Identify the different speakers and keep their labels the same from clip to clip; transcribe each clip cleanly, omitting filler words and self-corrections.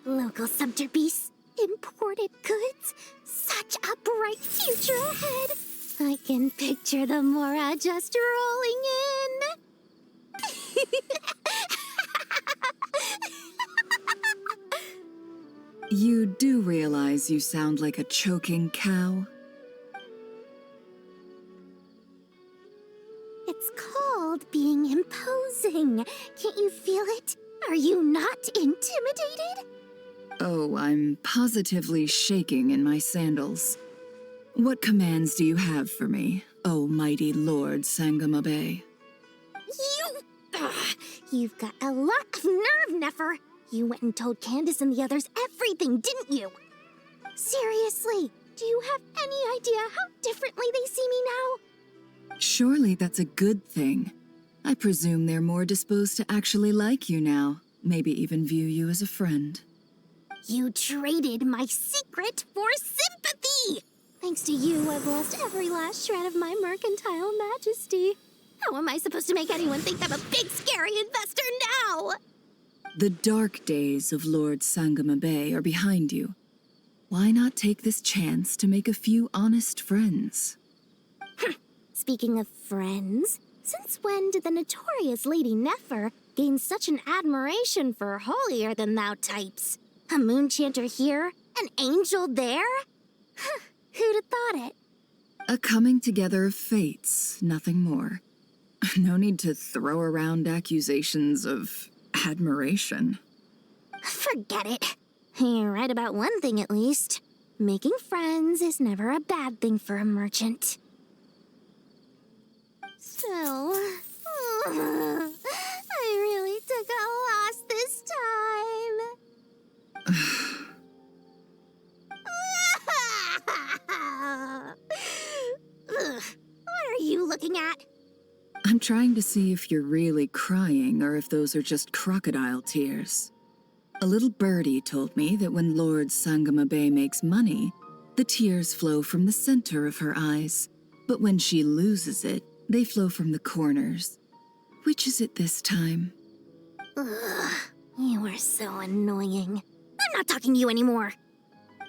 Speaker 1: Local subterbeasts, imported goods, such a bright future ahead. I can picture the Mora just rolling in.
Speaker 2: You do realize you sound like a choking cow?
Speaker 1: It's called being imposing. Can't you feel it? Are you not intimidated?
Speaker 2: Oh, I'm positively shaking in my sandals. What commands do you have for me, oh mighty Lord Sangamabe?
Speaker 1: You've got a lot of nerve, Nefer. You went and told Candace and the others everything, didn't you? Seriously, do you have any idea how differently they see me now?
Speaker 2: Surely that's a good thing. I presume they're more disposed to actually like you now, maybe even view you as a friend.
Speaker 1: You traded my secret for sympathy! Thanks to you, I've lost every last shred of my mercantile majesty. How am I supposed to make anyone think I'm a big, scary investor now?
Speaker 2: The dark days of Lord Sangamabe are behind you. Why not take this chance to make a few honest friends?
Speaker 1: Speaking of friends, since when did the notorious Lady Nefer gain such an admiration for holier-than-thou types? A moon chanter here, an angel there? Who'd have thought it?
Speaker 2: A coming together of fates, nothing more. No need to throw around accusations of admiration.
Speaker 1: Forget it. You're right about one thing at least. Making friends is never a bad thing for a merchant. So, I really took a loss this time. What are you looking at?
Speaker 2: I'm trying to see if you're really crying or if those are just crocodile tears. A little birdie told me that when Lord Sangamabe makes money, the tears flow from the center of her eyes, but when she loses it, they flow from the corners. Which is it this time?
Speaker 1: Ugh, you are so annoying. I'm not talking to you anymore.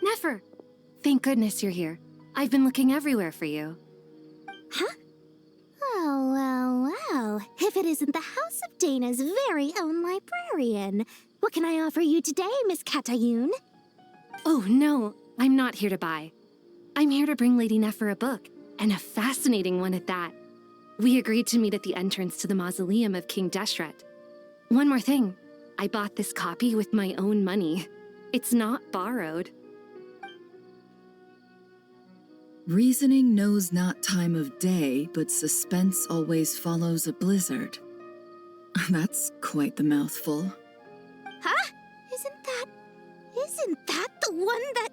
Speaker 3: Nefer! Thank goodness you're here. I've been looking everywhere for you.
Speaker 1: Huh? Oh, well. If it isn't the House of Dana's very own librarian. What can I offer you today, Miss Katayun?
Speaker 3: Oh, no. I'm not here to buy. I'm here to bring Lady Nefer a book, and a fascinating one at that. We agreed to meet at the entrance to the mausoleum of King Deshret. One more thing. I bought this copy with my own money. It's not borrowed.
Speaker 2: Reasoning knows not time of day, but suspense always follows a blizzard. That's quite the mouthful.
Speaker 1: Huh? Isn't that the one that...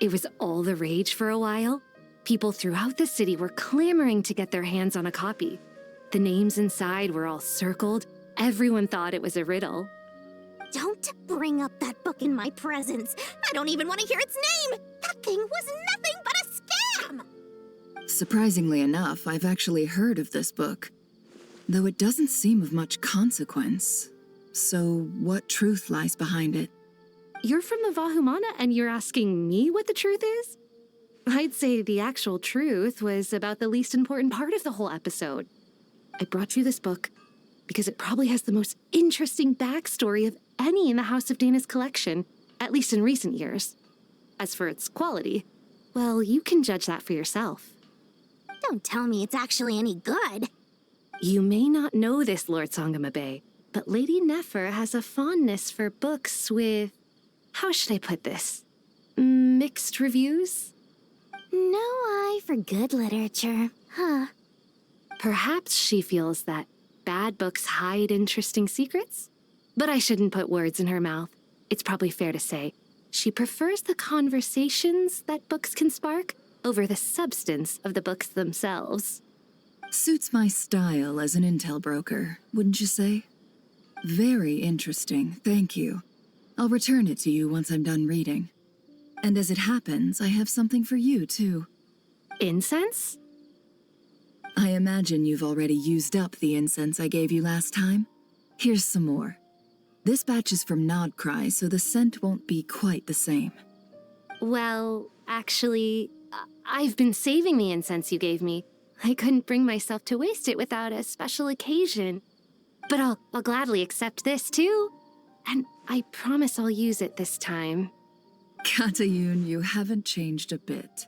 Speaker 3: It was all the rage for a while. People throughout the city were clamoring to get their hands on a copy. The names inside were all circled. Everyone thought it was a riddle.
Speaker 1: Don't bring up that book in my presence. I don't even want to hear its name. That thing was nothing but a scam.
Speaker 2: Surprisingly enough, I've actually heard of this book, though it doesn't seem of much consequence. So what truth lies behind it?
Speaker 3: You're from the Vahumana and you're asking me what the truth is? I'd say the actual truth was about the least important part of the whole episode. I brought you this book because it probably has the most interesting backstory of any in the House of Dana's collection, at least in recent years. As for its quality, well, you can judge that for yourself.
Speaker 1: Don't tell me it's actually any good.
Speaker 3: You may not know this, Lord Sangamabe, but Lady Nefer has a fondness for books with... how should I put this? Mixed reviews?
Speaker 1: No eye for good literature, huh?
Speaker 3: Perhaps she feels that bad books hide interesting secrets? But I shouldn't put words in her mouth. It's probably fair to say she prefers the conversations that books can spark over the substance of the books themselves.
Speaker 2: Suits my style as an intel broker, wouldn't you say? Very interesting, thank you. I'll return it to you once I'm done reading. And as it happens, I have something for you, too.
Speaker 3: Incense?
Speaker 2: I imagine you've already used up the incense I gave you last time. Here's some more. This batch is from Nodcry, so the scent won't be quite the same.
Speaker 3: Well, actually, I've been saving the incense you gave me. I couldn't bring myself to waste it without a special occasion. But I'll gladly accept this, too. And I promise I'll use it this time.
Speaker 2: Katayun, you haven't changed a bit.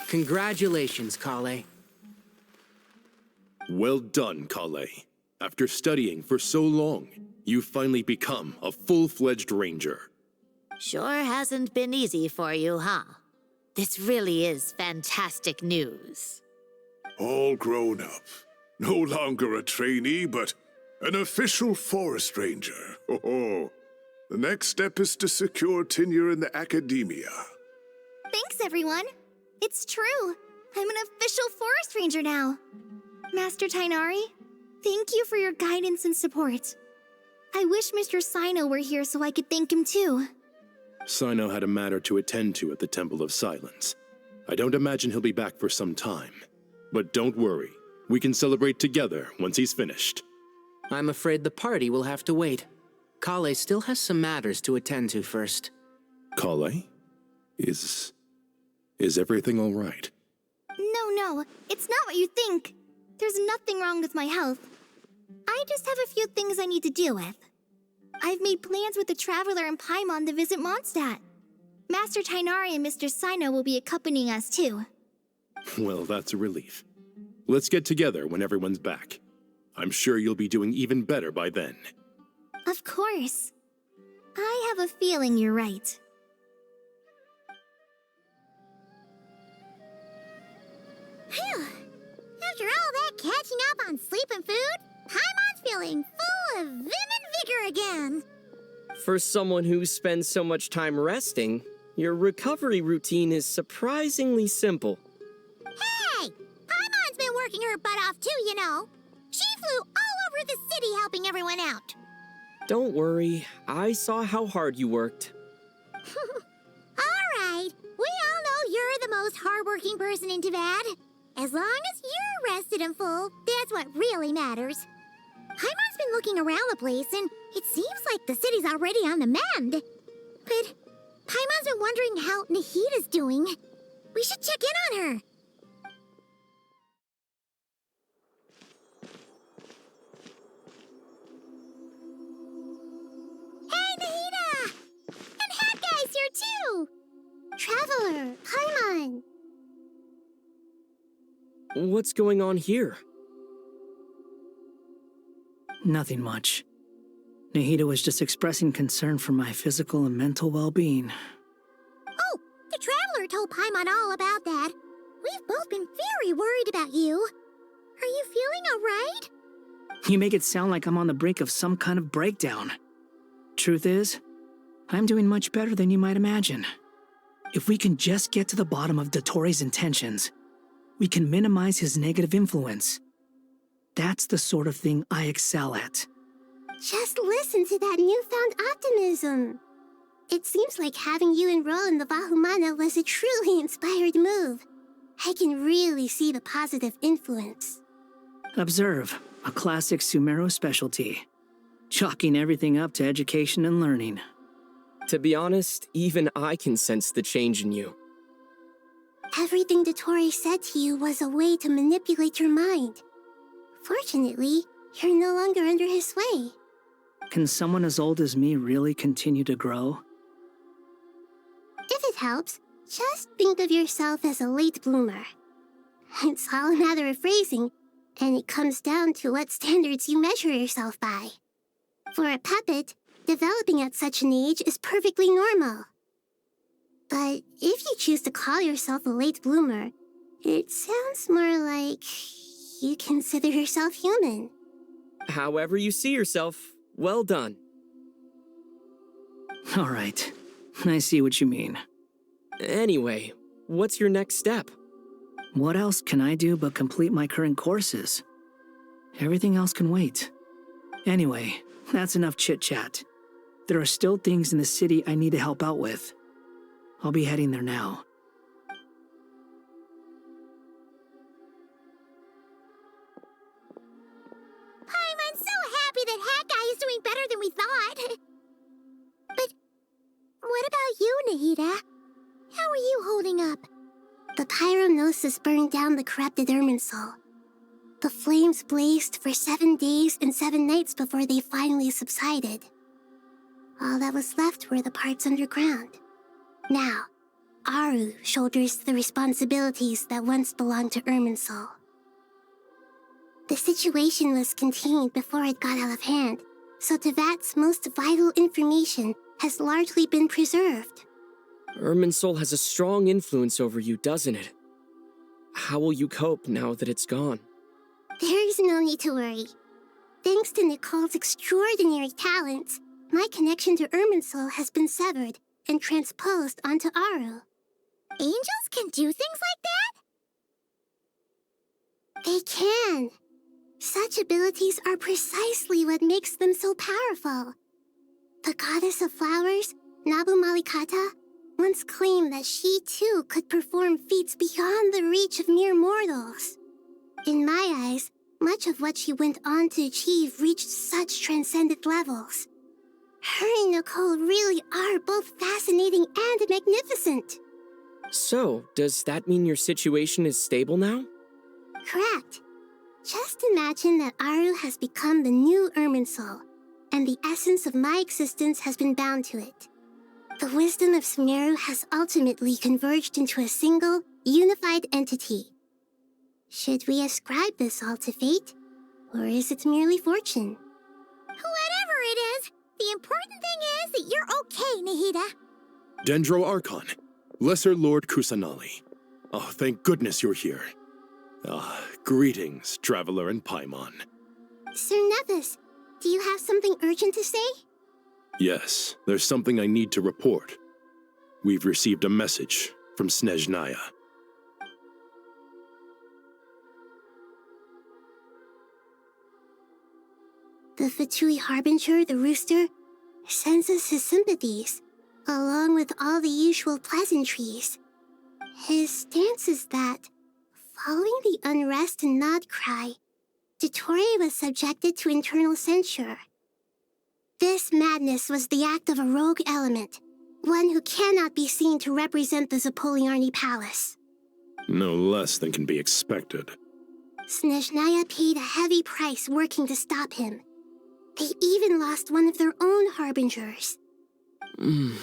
Speaker 4: Congratulations, Kale.
Speaker 5: Well done, Kale. After studying for so long, you've finally become a full-fledged ranger.
Speaker 6: Sure hasn't been easy for you, huh? This really is fantastic news.
Speaker 7: All grown up. No longer a trainee, but an official forest ranger. Oh, the next step is to secure tenure in the academia.
Speaker 1: Thanks, everyone. It's true. I'm an official forest ranger now. Master Tainari, thank you for your guidance and support. I wish Mr. Sino were here so I could thank him too.
Speaker 5: Sino had a matter to attend to at the Temple of Silence. I don't imagine he'll be back for some time. But don't worry, we can celebrate together once he's finished.
Speaker 4: I'm afraid the party will have to wait. Kale still has some matters to attend to first.
Speaker 5: Kale? Is everything all right?
Speaker 1: No, it's not what you think. There's nothing wrong with my health. I just have a few things I need to deal with. I've made plans with the Traveler and Paimon to visit Mondstadt. Master Tainari and Mr. Sino will be accompanying us too.
Speaker 5: Well, that's a relief. Let's get together when everyone's back. I'm sure you'll be doing even better by then.
Speaker 1: Of course. I have a feeling you're right. Phew! After all that catching up on sleep and food, Paimon's feeling full of vim and vigor again.
Speaker 8: For someone who spends so much time resting, your recovery routine is surprisingly simple.
Speaker 1: Hey! Paimon's been working her butt off too, you know. She flew all over the city helping everyone out.
Speaker 8: Don't worry, I saw how hard you worked.
Speaker 1: All right, we all know you're the most hardworking person in Tavad. As long as you're rested and full, that's what really matters. Paimon's been looking around the place, and it seems like the city's already on the mend. But Paimon's been wondering how Nahida's doing. We should check in on her. Hey, Nahida! And Hat Guy's here too! Traveler, Paimon!
Speaker 8: What's going on here?
Speaker 9: Nothing much. Nahida was just expressing concern for my physical and mental well-being.
Speaker 1: Oh, the Traveler told Paimon all about that. We've both been very worried about you. Are you feeling alright?
Speaker 9: You make it sound like I'm on the brink of some kind of breakdown. Truth is, I'm doing much better than you might imagine. If we can just get to the bottom of Dotori's intentions, we can minimize his negative influence. That's the sort of thing I excel at.
Speaker 1: Just listen to that newfound optimism. It seems like having you enroll in the Vahumana was a truly inspired move. I can really see the positive influence.
Speaker 9: Observe, a classic Sumeru specialty. Chalking everything up to education and learning.
Speaker 8: To be honest, even I can sense the change in you.
Speaker 1: Everything Dottori said to you was a way to manipulate your mind. Fortunately, you're no longer under his sway.
Speaker 9: Can someone as old as me really continue to grow?
Speaker 1: If it helps, just think of yourself as a late bloomer. It's all a matter of phrasing, and it comes down to what standards you measure yourself by. For a puppet, developing at such an age is perfectly normal. But if you choose to call yourself a late bloomer, it sounds more like you consider yourself human.
Speaker 8: However you see yourself, well done.
Speaker 9: All right, I see what you mean.
Speaker 8: Anyway, what's your next step?
Speaker 9: What else can I do but complete my current courses? Everything else can wait. Anyway, that's enough chit-chat. There are still things in the city I need to help out with. I'll be heading there now.
Speaker 10: The pyronosis burned down the corrupted Irminsul. The flames blazed for 7 days and 7 nights before they finally subsided. All that was left were the parts underground. Now, Aru shoulders the responsibilities that once belonged to Irminsul. The situation was contained before it got out of hand, so Tevat's most vital information has largely been preserved.
Speaker 8: Irminsul has a strong influence over you, doesn't it? How will you cope now that it's gone?
Speaker 10: There is no need to worry. Thanks to Nicole's extraordinary talents, my connection to Irminsul has been severed and transposed onto Aru.
Speaker 1: Angels can do things like that?
Speaker 10: They can. Such abilities are precisely what makes them so powerful. The goddess of flowers, Nabu Malikata, once claimed that she too could perform feats beyond the reach of mere mortals. In my eyes, much of what she went on to achieve reached such transcendent levels. Her and Nicole really are both fascinating and magnificent.
Speaker 8: So, does that mean your situation is stable now?
Speaker 10: Correct. Just imagine that Aru has become the new Irminsul, and the essence of my existence has been bound to it. The wisdom of Sumeru has ultimately converged into a single, unified entity. Should we ascribe this all to fate, or is it merely fortune?
Speaker 1: Whatever it is, the important thing is that you're okay, Nahida.
Speaker 5: Dendro Archon, Lesser Lord Kusanali. Oh, thank goodness you're here. Greetings, Traveler and Paimon.
Speaker 10: Sir Nevis, do you have something urgent to say?
Speaker 5: Yes, there's something I need to report. We've received a message from Snezhnaya.
Speaker 10: The Fatui Harbinger, the Rooster, sends us his sympathies, along with all the usual pleasantries. His stance is that, following the unrest and Nod Cry, Dottore was subjected to internal censure. This madness was the act of a rogue element, one who cannot be seen to represent the Zapoliarni Palace.
Speaker 5: No less than can be expected.
Speaker 10: Snezhnaya paid a heavy price working to stop him. They even lost one of their own harbingers. The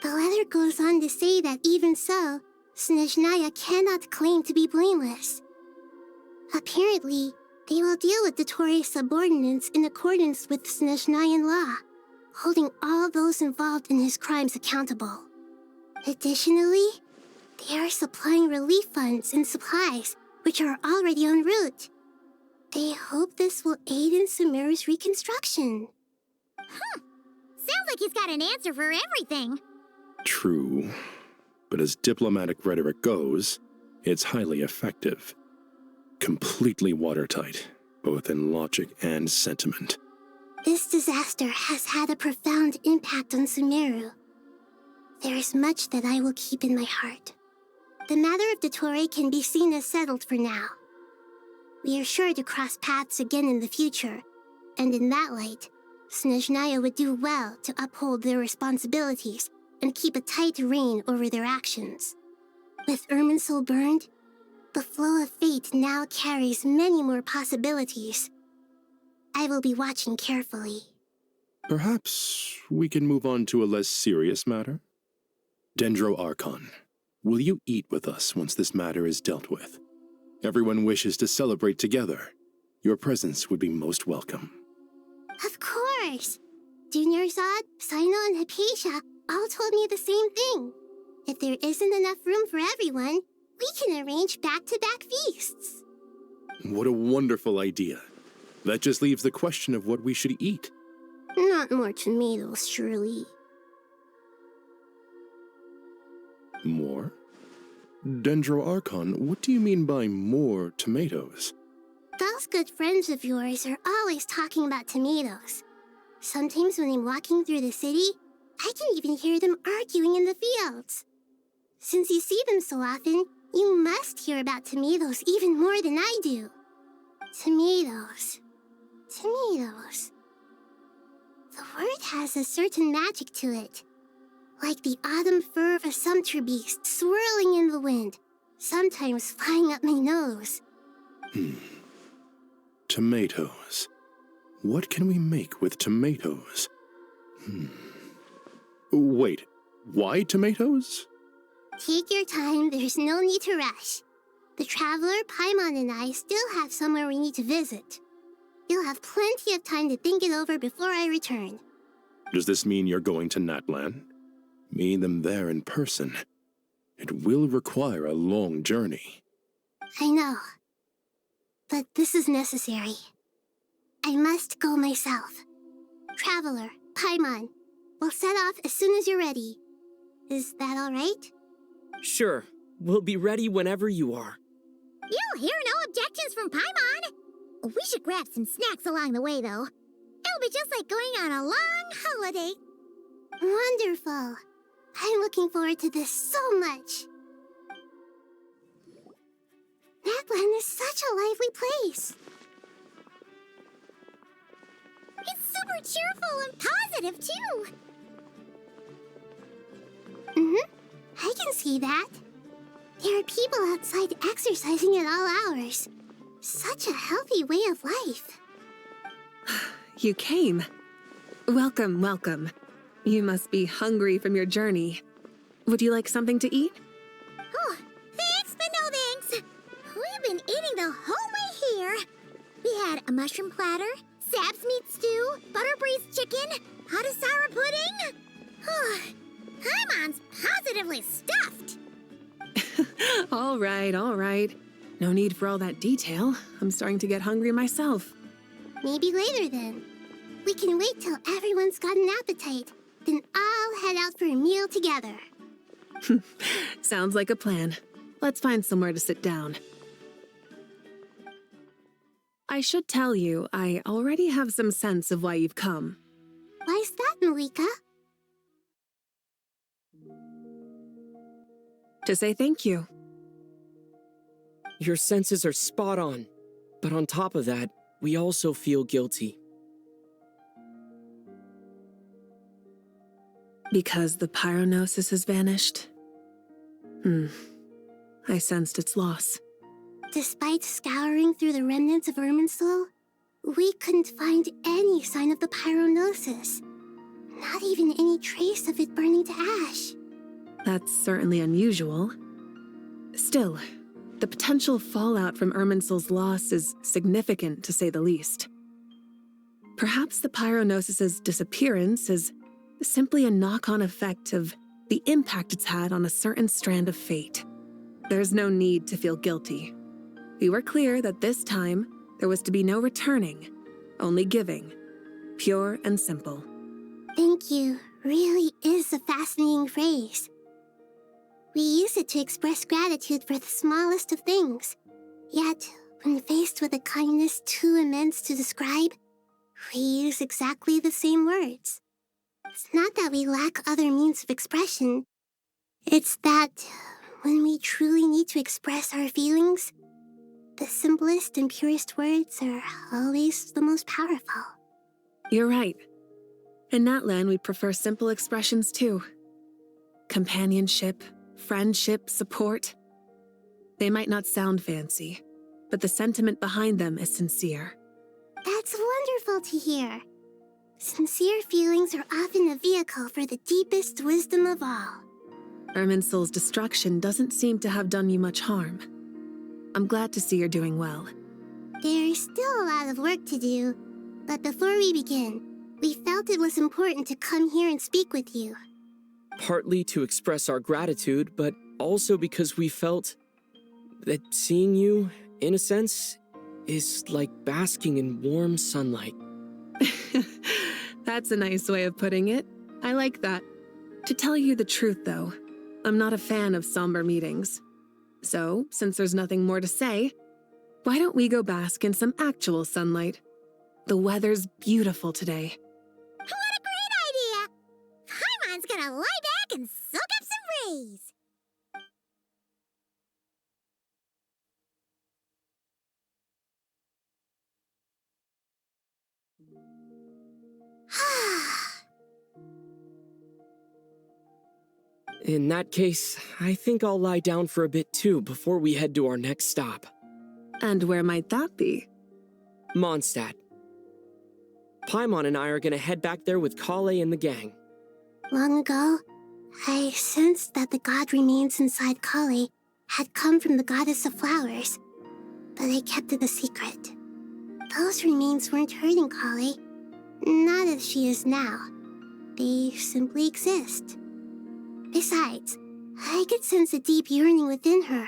Speaker 10: letter goes on to say that even so, Snezhnaya cannot claim to be blameless. Apparently, they will deal with Dottore's subordinates in accordance with Snezhnayan law, holding all those involved in his crimes accountable. Additionally, they are supplying relief funds and supplies, which are already en route. They hope this will aid in Sumeru's reconstruction.
Speaker 1: Sounds like he's got an answer for everything.
Speaker 5: True. But as diplomatic rhetoric goes, it's highly effective. Completely watertight, both in logic and sentiment.
Speaker 10: This disaster has had a profound impact on Sumeru. There is much that I will keep in my heart. The matter of Dottore can be seen as settled for now. We are sure to cross paths again in the future, and in that light, Snezhnaya would do well to uphold their responsibilities and keep a tight rein over their actions. With Irminsul burned, the flow of fate now carries many more possibilities. I will be watching carefully.
Speaker 5: Perhaps we can move on to a less serious matter? Dendro Archon, will you eat with us once this matter is dealt with? Everyone wishes to celebrate together. Your presence would be most welcome.
Speaker 10: Of course! Junior Zod, Sino, and Hypatia all told me the same thing. If there isn't enough room for everyone, we can arrange back-to-back feasts.
Speaker 5: What a wonderful idea. That just leaves the question of what we should eat.
Speaker 10: Not more tomatoes, surely.
Speaker 5: More? Dendro Archon, what do you mean by more tomatoes?
Speaker 10: Those good friends of yours are always talking about tomatoes. Sometimes when I'm walking through the city, I can even hear them arguing in the fields. Since you see them so often, you must hear about tomatoes even more than I do. Tomatoes. Tomatoes. The word has a certain magic to it. like the autumn fur of a sumpter beast swirling in the wind, sometimes flying up my nose.
Speaker 5: Tomatoes. What can we make with tomatoes? Wait, why tomatoes?
Speaker 10: Take your time, there's no need to rush. The traveler, Paimon, and I still have somewhere we need to visit. You'll have plenty of time to think it over before I return.
Speaker 5: Does this mean you're going to Natlan? Meet them there in person. It will require a long journey.
Speaker 10: I know. But this is necessary. I must go myself. Traveler, Paimon, we'll set off as soon as you're ready. Is that all right?
Speaker 8: Sure, we'll be ready whenever you are.
Speaker 1: You'll hear no objections from Paimon. We should grab some snacks along the way, though. It'll be just like going on a long holiday.
Speaker 10: Wonderful. I'm looking forward to this so much. Natlan is such a lively place.
Speaker 1: It's super cheerful and positive, too.
Speaker 10: I can see that. There are people outside exercising at all hours. Such a healthy way of life.
Speaker 3: You came. Welcome, welcome. You must be hungry from your journey. Would you like something to eat?
Speaker 1: Oh, thanks, but no thanks. We've been eating the whole way here. We had a mushroom platter, Sab's meat stew, butter braised chicken, hot sour pudding. Oh, Paimon's positively stuffed.
Speaker 3: All right, all right. No need for all that detail. I'm starting to get hungry myself.
Speaker 10: Maybe later then. We can wait till everyone's got an appetite. Then I'll head out for a meal together.
Speaker 3: Sounds like a plan. Let's find somewhere to sit down. I should tell you, I already have some sense of why you've come.
Speaker 10: Why's that, Malika?
Speaker 3: To say thank you.
Speaker 8: Your senses are spot on. But on top of that, we also feel guilty.
Speaker 3: Because the pyronosis has vanished? I sensed its loss.
Speaker 10: Despite scouring through the remnants of Irminsul, we couldn't find any sign of the pyronosis. Not even any trace of it burning to ash.
Speaker 3: That's certainly unusual. Still, the potential fallout from Irminsul's loss is significant, to say the least. Perhaps the pyronosis's disappearance is simply a knock-on effect of the impact it's had on a certain strand of fate. There's no need to feel guilty. We were clear that this time, there was to be no returning, only giving. Pure and simple.
Speaker 10: Thank you really is a fascinating phrase. We use it to express gratitude for the smallest of things. Yet, when faced with a kindness too immense to describe, we use exactly the same words. It's not that we lack other means of expression. It's that when we truly need to express our feelings, the simplest and purest words are always the most powerful.
Speaker 3: You're right. In Natlan, we prefer simple expressions too. Companionship, friendship, support. They might not sound fancy, but the sentiment behind them is sincere.
Speaker 10: That's wonderful to hear. Sincere feelings are often a vehicle for the deepest wisdom of all.
Speaker 3: Irminsul's destruction doesn't seem to have done you much harm. I'm glad to see you're doing well.
Speaker 10: There's still a lot of work to do, but before we begin, we felt it was important to come here and speak with you.
Speaker 8: Partly to express our gratitude, but also because we felt that seeing you, in a sense, is like basking in warm sunlight.
Speaker 3: That's a nice way of putting it. I like that. To tell you the truth, though, I'm not a fan of somber meetings. So, since there's nothing more to say, why don't we go bask in some actual sunlight? The weather's beautiful today.
Speaker 1: What a great idea! Paimon's gonna lie back and soak up some rays.
Speaker 8: In that case, I think I'll lie down for a bit too before we head to our next stop.
Speaker 11: And where might that be?
Speaker 8: Mondstadt. Paimon and I are gonna head back there with Kale and the gang.
Speaker 10: Long ago, I sensed that the god remains inside Kali had come from the goddess of flowers, but I kept it a secret. Those remains weren't hurting Kali, not as she is now. They simply exist. Besides, I could sense a deep yearning within her.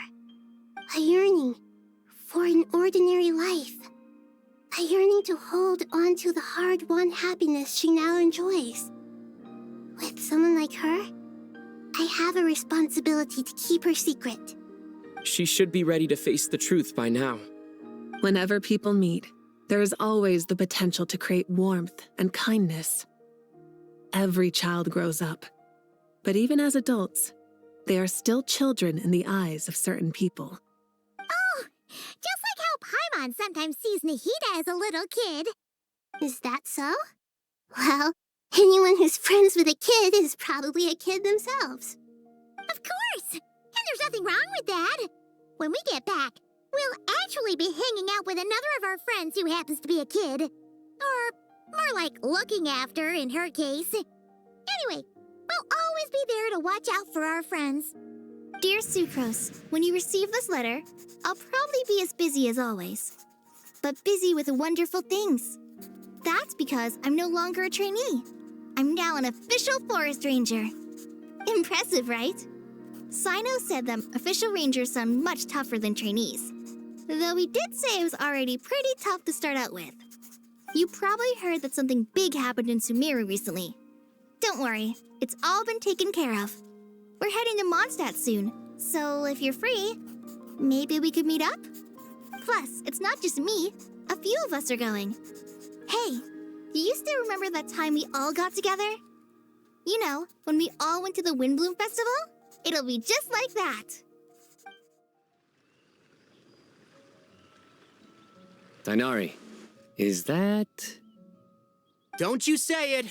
Speaker 10: A yearning for an ordinary life. A yearning to hold on to the hard-won happiness she now enjoys. With someone like her, I have a responsibility to keep her secret.
Speaker 8: She should be ready to face the truth by now.
Speaker 11: Whenever people meet, there is always the potential to create warmth and kindness. Every child grows up, but even as adults, they are still children in the eyes of certain people.
Speaker 1: Oh, just like how Paimon sometimes sees Nahida as a little kid.
Speaker 10: Is that so? Well, anyone who's friends with a kid is probably a kid themselves.
Speaker 1: Of course! And there's nothing wrong with that. When we get back, we'll actually be hanging out with another of our friends who happens to be a kid. Or more like looking after, in her case. Anyway, we'll always be there to watch out for our friends.
Speaker 12: Dear Sucrose, when you receive this letter, I'll probably be as busy as always. But busy with wonderful things. That's because I'm no longer a trainee. I'm now an official forest ranger. Impressive, right? Sino said that official rangers sound much tougher than trainees. Though he did say it was already pretty tough to start out with. You probably heard that something big happened in Sumeru recently. Don't worry, it's all been taken care of. We're heading to Mondstadt soon, so if you're free, maybe we could meet up? Plus, it's not just me. A few of us are going. Hey, do you still remember that time we all got together? You know, when we all went to the Windbloom Festival? It'll be just like that.
Speaker 8: Dainari, is that...
Speaker 4: Don't you say it!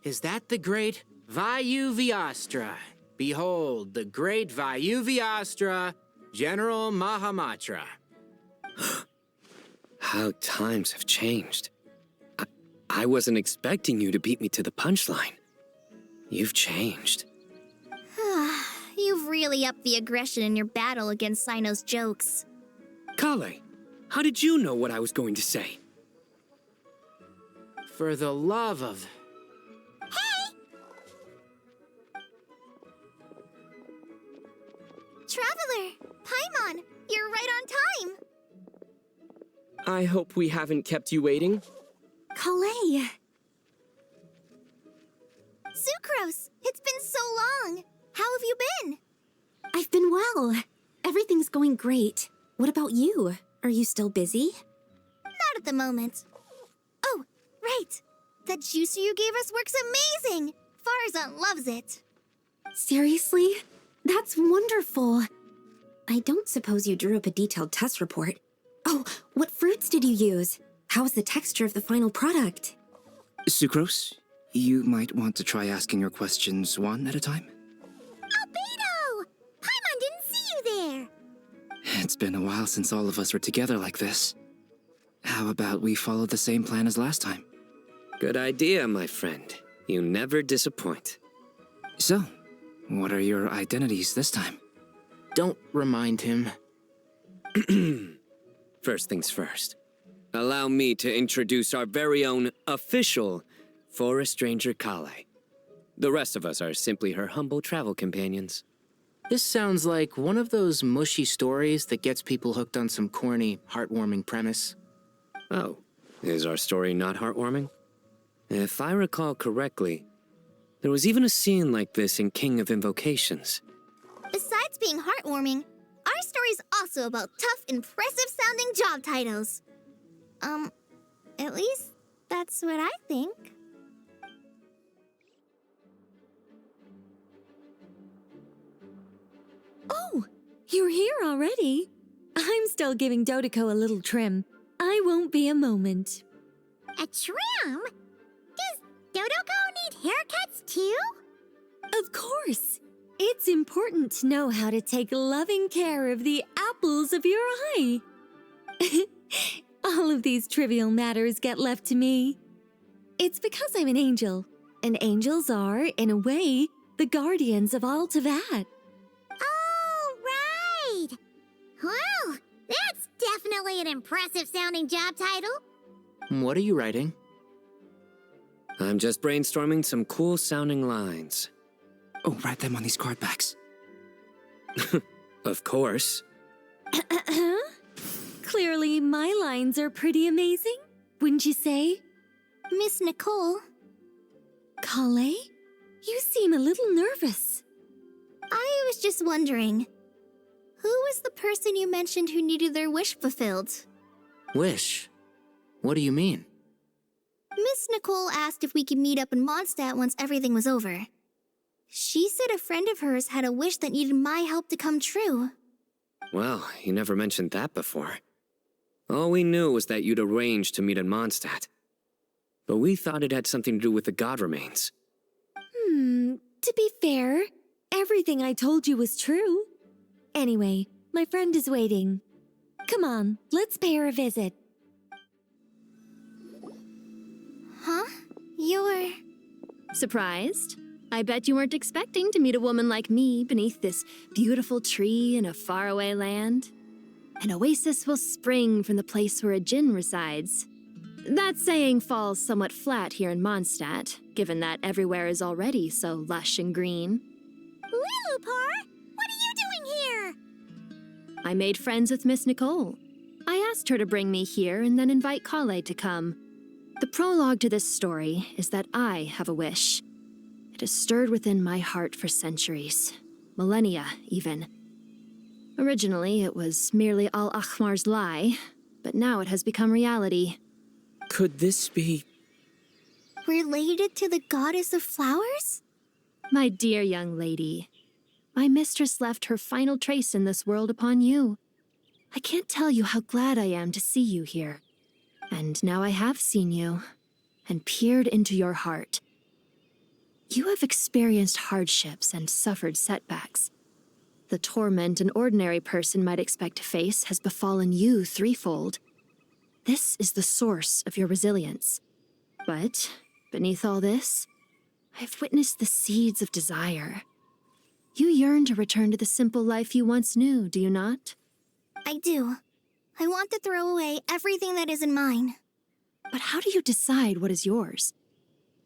Speaker 4: Is that the great Vayu-Vyastra? Behold, the great Vayu-Vyastra, General Mahamatra.
Speaker 8: How times have changed. I wasn't expecting you to beat me to the punchline. You've changed.
Speaker 12: You've really upped the aggression in your battle against Sino's jokes.
Speaker 8: Kale, how did you know what I was going to say?
Speaker 4: For the love of...
Speaker 1: Hey!
Speaker 12: Traveler! Paimon! You're right on time!
Speaker 8: I hope we haven't kept you waiting.
Speaker 12: Kale! Sucrose! It's been so long! How have you been?
Speaker 13: I've been well. Everything's going great. What about you? Are you still busy?
Speaker 12: Not at the moment. Oh, right! That juicer you gave us works amazing! Farzan loves it.
Speaker 13: Seriously? That's wonderful. I don't suppose you drew up a detailed test report. Oh, what fruits did you use? How was the texture of the final product?
Speaker 14: Sucrose, you might want to try asking your questions one at a time.
Speaker 1: Albedo! Paimon didn't see you there!
Speaker 14: It's been a while since all of us were together like this. How about we follow the same plan as last time?
Speaker 8: Good idea, my friend. You never disappoint.
Speaker 14: So, what are your identities this time?
Speaker 4: Don't remind him.
Speaker 8: First things first. Allow me to introduce our very own official Forest Ranger Kale. The rest of us are simply her humble travel companions.
Speaker 4: This sounds like one of those mushy stories that gets people hooked on some corny, heartwarming premise.
Speaker 8: Oh, is our story not heartwarming? If I recall correctly, there was even a scene like this in King of Invocations.
Speaker 12: Besides being heartwarming, our story's also about tough, impressive-sounding job titles. At least that's what I think.
Speaker 13: Oh, you're here already? I'm still giving Dodeko a little trim. I won't be a moment.
Speaker 1: A trim? Does Dodoko need haircuts too?
Speaker 13: Of course.
Speaker 15: It's important to know how to take loving care of the apples of your eye. All of these trivial matters get left to me. It's because I'm an angel, and angels are, in a way, the guardians of all Teyvat.
Speaker 10: Oh, right! Wow, that's definitely an impressive-sounding job title.
Speaker 4: What are you writing?
Speaker 8: I'm just brainstorming some cool-sounding lines.
Speaker 14: Oh, write them on these card backs.
Speaker 8: Of course.
Speaker 15: Clearly, my lines are pretty amazing, wouldn't you say?
Speaker 12: Miss Nicole,
Speaker 15: Kale? You seem a little nervous.
Speaker 12: I was just wondering, who was the person you mentioned who needed their wish fulfilled?
Speaker 4: Wish? What do you mean?
Speaker 12: Miss Nicole asked if we could meet up in Mondstadt once everything was over. She said a friend of hers had a wish that needed my help to come true.
Speaker 8: Well, you never mentioned that before. All we knew was that you'd arranged to meet in Mondstadt. But we thought it had something to do with the god remains.
Speaker 15: To be fair, everything I told you was true. Anyway, my friend is waiting. Come on, let's pay her a visit.
Speaker 12: Huh? You're...
Speaker 3: Surprised? I bet you weren't expecting to meet a woman like me beneath this beautiful tree in a faraway land. An oasis will spring from the place where a djinn resides. That saying falls somewhat flat here in Mondstadt, given that everywhere is already so lush and green.
Speaker 10: Lilupar, what are you doing here?
Speaker 3: I made friends with Miss Nicole. I asked her to bring me here and then invite Kale to come. The prologue to this story is that I have a wish. It has stirred within my heart for centuries, millennia even. Originally, it was merely Al-Ahmar's lie, but now it has become reality.
Speaker 8: Could this be...
Speaker 12: related to the goddess of flowers?
Speaker 3: My dear young lady, my mistress left her final trace in this world upon you. I can't tell you how glad I am to see you here. And now I have seen you, and peered into your heart. You have experienced hardships and suffered setbacks. The torment an ordinary person might expect to face has befallen you threefold. This is the source of your resilience. But, beneath all this, I've witnessed the seeds of desire. You yearn to return to the simple life you once knew, do you not?
Speaker 12: I do. I want to throw away everything that isn't mine.
Speaker 3: But how do you decide what is yours?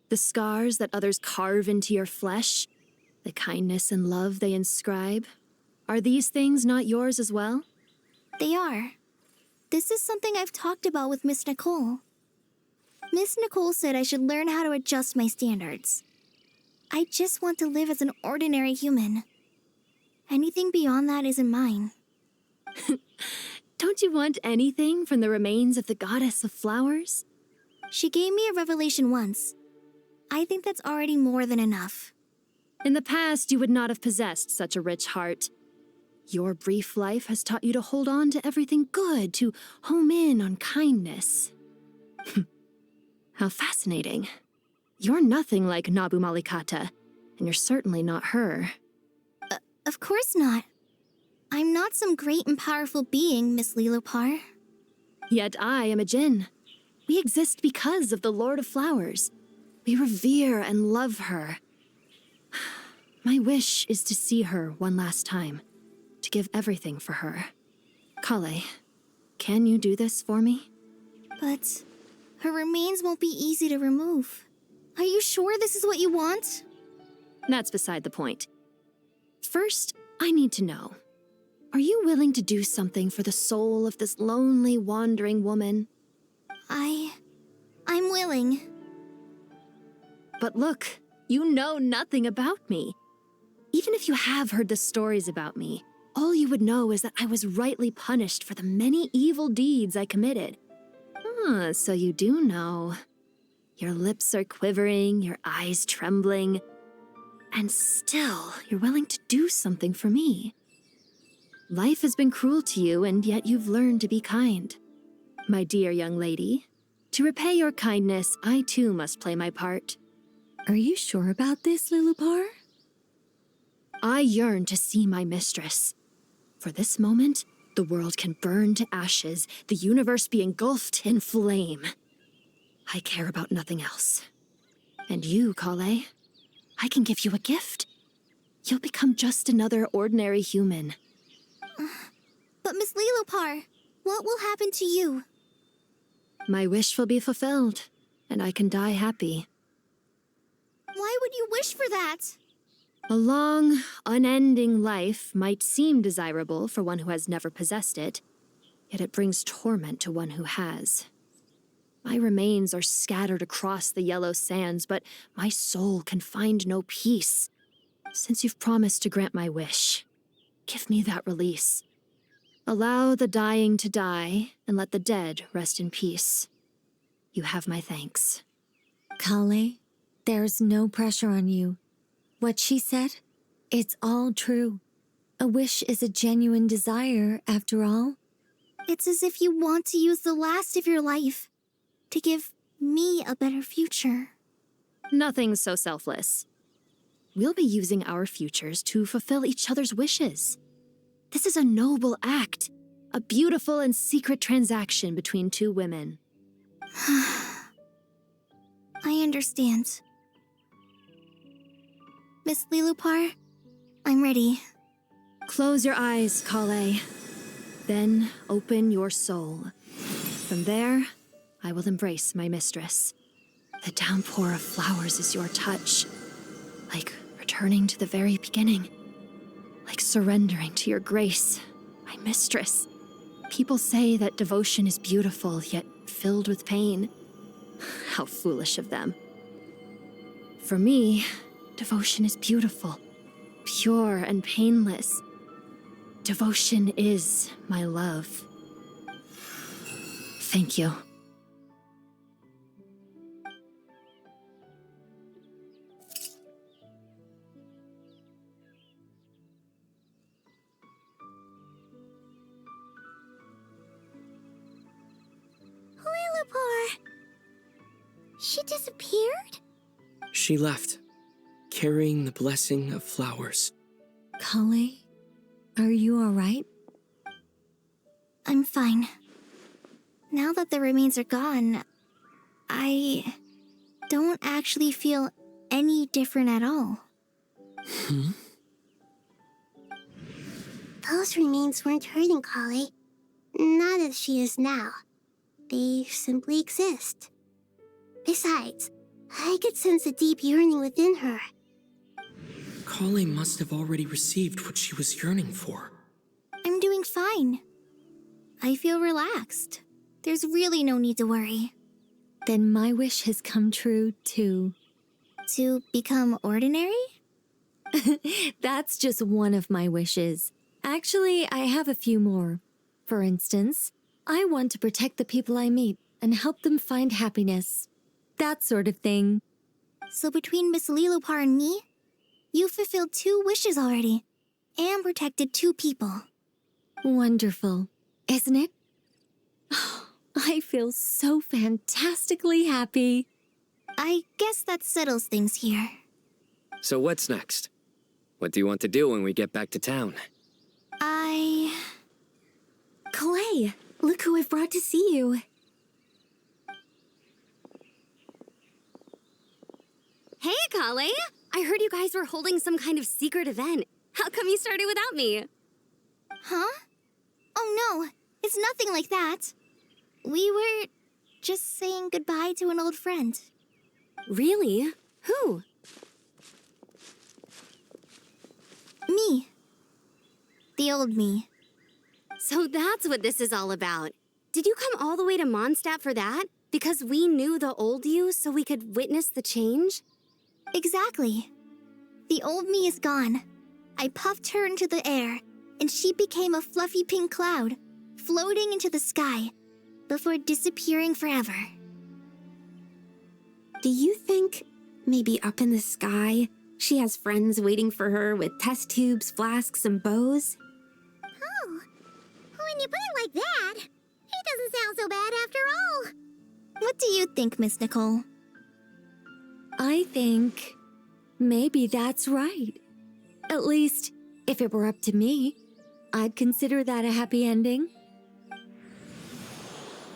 Speaker 3: The scars that others carve into your flesh? The kindness and love they inscribe? Are these things not yours as well?
Speaker 12: They are. This is something I've talked about with Miss Nicole. Miss Nicole said I should learn how to adjust my standards. I just want to live as an ordinary human. Anything beyond that isn't mine.
Speaker 3: Don't you want anything from the remains of the goddess of flowers?
Speaker 12: She gave me a revelation once. I think that's already more than enough.
Speaker 3: In the past, you would not have possessed such a rich heart. Your brief life has taught you to hold on to everything good, to home in on kindness. How fascinating. You're nothing like Nabu Malikata, and you're certainly not her.
Speaker 12: Of course not. I'm not some great and powerful being, Miss Lilupar.
Speaker 3: Yet I am a djinn. We exist because of the Lord of Flowers. We revere and love her. My wish is to see her one last time, to give everything for her. Kale, can you do this for me?
Speaker 12: But her remains won't be easy to remove. Are you sure this is what you want?
Speaker 3: That's beside the point. First, I need to know. Are you willing to do something for the soul of this lonely, wandering woman?
Speaker 12: I'm willing.
Speaker 3: But look, you know nothing about me. Even if you have heard the stories about me, all you would know is that I was rightly punished for the many evil deeds I committed. Ah, so you do know. Your lips are quivering, your eyes trembling, and still you're willing to do something for me. Life has been cruel to you, and yet you've learned to be kind. My dear young lady, to repay your kindness, I too must play my part.
Speaker 15: Are you sure about this, Lilupar?
Speaker 16: I yearn to see my mistress. For this moment, the world can burn to ashes, the universe be engulfed in flame. I care about nothing else. And you, Kale, I can give you a gift. You'll become just another ordinary human.
Speaker 12: But Miss Lilopar, what will happen to you?
Speaker 16: My wish will be fulfilled, and I can die happy.
Speaker 12: Why would you wish for that?
Speaker 16: A long, unending life might seem desirable for one who has never possessed it, yet it brings torment to one who has. My remains are scattered across the yellow sands, but my soul can find no peace. Since you've promised to grant my wish, give me that release. Allow the dying to die, and let the dead rest in peace. You have my thanks.
Speaker 15: Kale, there's no pressure on you. What she said, it's all true. A wish is a genuine desire, after all.
Speaker 12: It's as if you want to use the last of your life to give me a better future.
Speaker 16: Nothing so selfless. We'll be using our futures to fulfill each other's wishes. This is a noble act, a beautiful and secret transaction between two women.
Speaker 12: I understand. Miss Lilopar, I'm ready.
Speaker 16: Close your eyes, Kale. Then open your soul. From there, I will embrace my mistress. The downpour of flowers is your touch. Like returning to the very beginning. Like surrendering to your grace, my mistress. People say that devotion is beautiful, yet filled with pain. How foolish of them. For me, devotion is beautiful, pure and painless. Devotion is my love. Thank you.
Speaker 12: Lilopar! She disappeared?
Speaker 8: She left, carrying the blessing of flowers.
Speaker 15: Kale, are you all right?
Speaker 12: I'm fine. Now that the remains are gone, I don't actually feel any different at all.
Speaker 10: Those remains weren't hurting Kale. Not as she is now. They simply exist. Besides, I could sense a deep yearning within her.
Speaker 8: Kale must have already received what she was yearning for.
Speaker 12: I'm doing fine. I feel relaxed. There's really no need to worry.
Speaker 15: Then my wish has come true, too.
Speaker 12: To become ordinary?
Speaker 15: That's just one of my wishes. Actually, I have a few more. For instance, I want to protect the people I meet and help them find happiness. That sort of thing.
Speaker 12: So between Miss Lilopar and me, you fulfilled 2 wishes already, and protected 2 people.
Speaker 15: Wonderful, isn't it? I feel so fantastically happy.
Speaker 12: I guess that settles things here.
Speaker 14: So what's next? What do you want to do when we get back to town?
Speaker 13: Kale, look who I've brought to see you.
Speaker 17: Hey, Kale! I heard you guys were holding some kind of secret event. How come you started without me?
Speaker 12: Huh? Oh no, it's nothing like that. We were just saying goodbye to an old friend.
Speaker 17: Really? Who?
Speaker 12: Me. The old me.
Speaker 17: So that's what this is all about. Did you come all the way to Mondstadt for that? Because we knew the old you so we could witness the change?
Speaker 12: Exactly. The old me is gone. I puffed her into the air, and she became a fluffy pink cloud, floating into the sky, before disappearing forever.
Speaker 13: Do you think, maybe up in the sky, she has friends waiting for her with test tubes, flasks, and bows?
Speaker 12: Oh, when you put it like that, it doesn't sound so bad after all. What do you think, Miss Nicole?
Speaker 15: I think maybe that's right. At least, if it were up to me, I'd consider that a happy ending.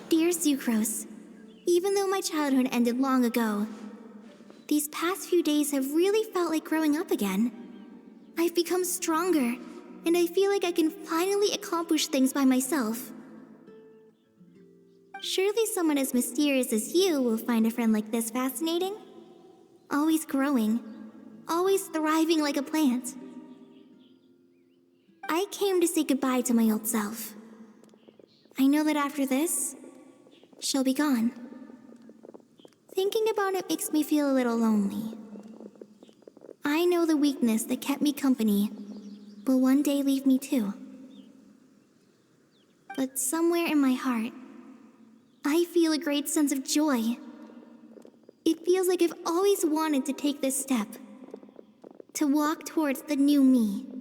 Speaker 12: Dear Sucrose, even though my childhood ended long ago, these past few days have really felt like growing up again. I've become stronger, and I feel like I can finally accomplish things by myself. Surely someone as mysterious as you will find a friend like this fascinating. Always growing, always thriving like a plant. I came to say goodbye to my old self. I know that after this, she'll be gone. Thinking about it makes me feel a little lonely. I know the weakness that kept me company will one day leave me too. But somewhere in my heart, I feel a great sense of joy. It feels like I've always wanted to take this step, to walk towards the new me.